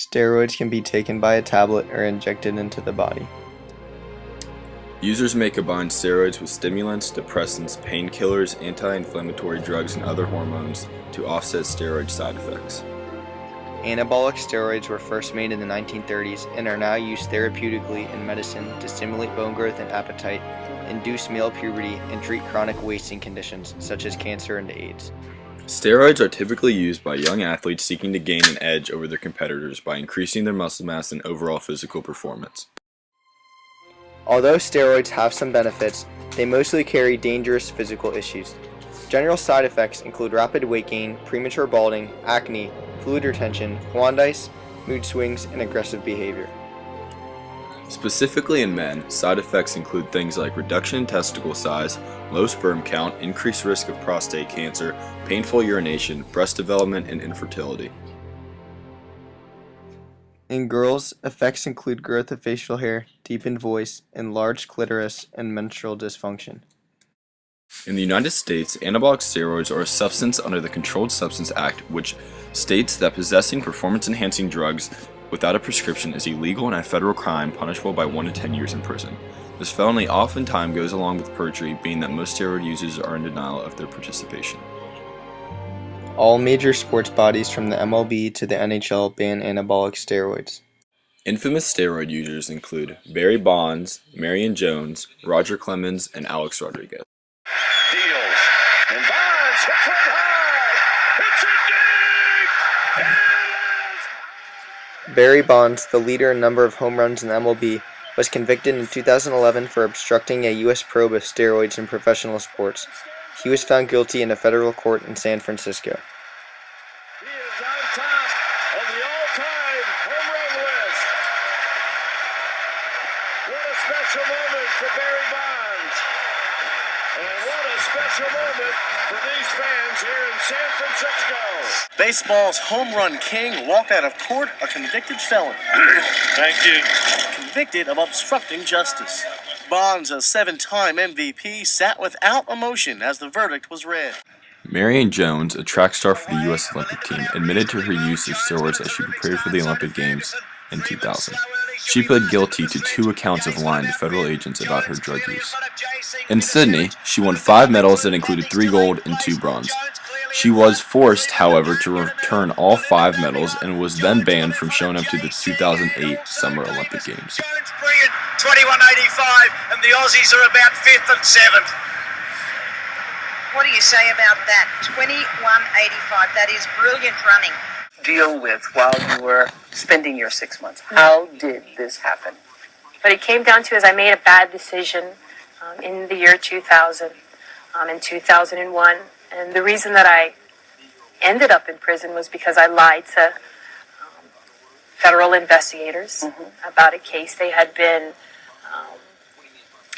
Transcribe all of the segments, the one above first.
Steroids can be taken by a tablet or injected into the body. Users may combine steroids with stimulants, depressants, painkillers, anti-inflammatory drugs, and other hormones to offset steroid side effects. Anabolic steroids were first made in the 1930s and are now used therapeutically in medicine to stimulate bone growth and appetite, induce male puberty, and treat chronic wasting conditions such as cancer and AIDS. Steroids are typically used by young athletes seeking to gain an edge over their competitors by increasing their muscle mass and overall physical performance. Although steroids have some benefits, they mostly carry dangerous physical issues. General side effects include rapid weight gain, premature balding, acne, fluid retention, jaundice, mood swings, and aggressive behavior. Specifically in men, side effects include things like reduction in testicle size, low sperm count, increased risk of prostate cancer, painful urination, breast development, and infertility. In girls, effects include growth of facial hair, deepened voice, enlarged clitoris, and menstrual dysfunction. In the United States, anabolic steroids are a substance under the Controlled Substance Act, which states that possessing performance-enhancing drugs without a prescription is illegal and a federal crime punishable by 1 to 10 years in prison. This felony oftentimes goes along with perjury, being that most steroid users are in denial of their participation. All major sports bodies from the MLB to the NHL ban anabolic steroids. Infamous steroid users include Barry Bonds, Marion Jones, Roger Clemens, and Alex Rodriguez. Deals, and Bonds hits one high. It's a dig. Barry Bonds, the leader in number of home runs in the MLB, was convicted in 2011 for obstructing a U.S. probe of steroids in professional sports. He was found guilty in a federal court in San Francisco. He is on top of the all-time home run list. What a special moment for Barry Bonds. And what a special moment for these fans here in San Francisco. Baseball's home run king walked out of court a convicted felon. Thank you. Convicted of obstructing justice. Bonds, a 7-time MVP, sat without emotion as the verdict was read. Marion Jones, a track star for the U.S. Olympic team, admitted to her use of steroids as she prepared for the Olympic Games in 2000. She pled guilty to 2 accounts of lying to federal agents about her drug use. In Sydney, she won 5 medals that included 3 gold and 2 bronze. She was forced, however, to return all 5 medals and was then banned from showing up to the 2008 Summer Olympic Games. 21.85, and the Aussies are about 5th and 7th. What do you say about that? 21.85, that is brilliant running. Deal with while you were spending your 6 months? How did this happen? What it came down to is I made a bad decision in the year 2000, in 2001, and the reason that I ended up in prison was because I lied to federal investigators about a case they had been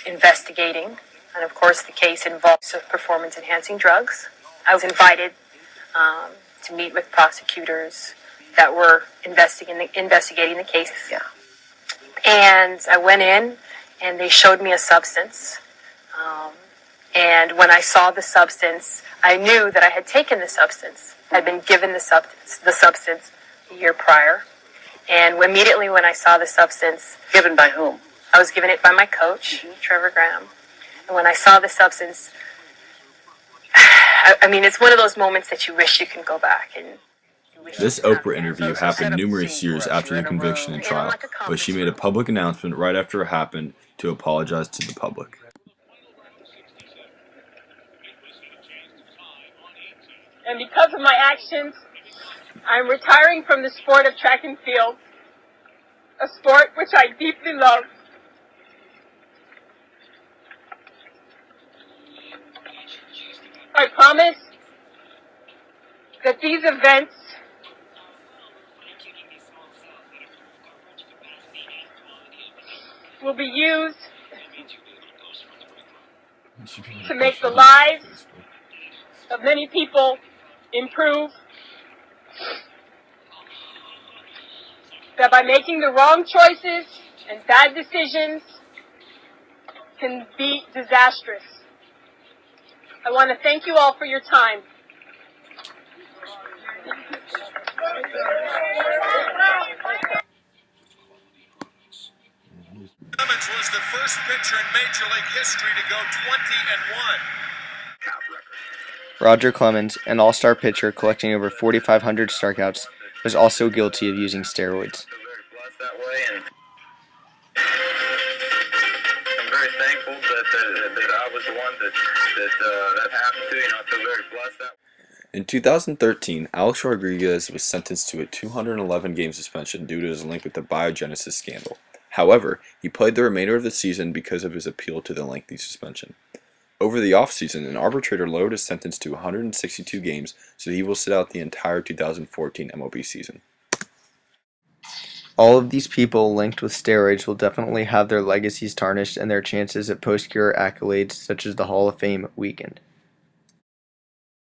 investigating, and of course the case involves performance-enhancing drugs. I was invited to meet with prosecutors that were investigating the case. Yeah. And I went in, and they showed me a substance. And when I saw the substance, I knew that I had taken the substance. I'd been given the substance a year prior. And immediately when I saw the substance... Given by whom? I was given it by my coach, Trevor Graham. And when I saw the substance, I mean, it's one of those moments that you wish you can go back and... This Oprah interview happened numerous years after the conviction and trial, but she made a public announcement right after it happened to apologize to the public. And because of my actions, I'm retiring from the sport of track and field, a sport which I deeply love. I promise that these events will be used to make the lives of many people improve, that by making the wrong choices and bad decisions can be disastrous. I want to thank you all for your time. was the first pitcher in Major League history to go 20-1. Roger Clemens, an all-star pitcher collecting over 4,500 strikeouts, was also guilty of using steroids. I'm very thankful that I was the one that happened to. I feel very blessed. In 2013, Alex Rodriguez was sentenced to a 211-game suspension due to his link with the biogenesis scandal. However, he played the remainder of the season because of his appeal to the lengthy suspension. Over the offseason, an arbitrator lowered his sentence to 162 games, so he will sit out the entire 2014 MLB season. All of these people linked with steroids will definitely have their legacies tarnished and their chances at post-career accolades such as the Hall of Fame weakened.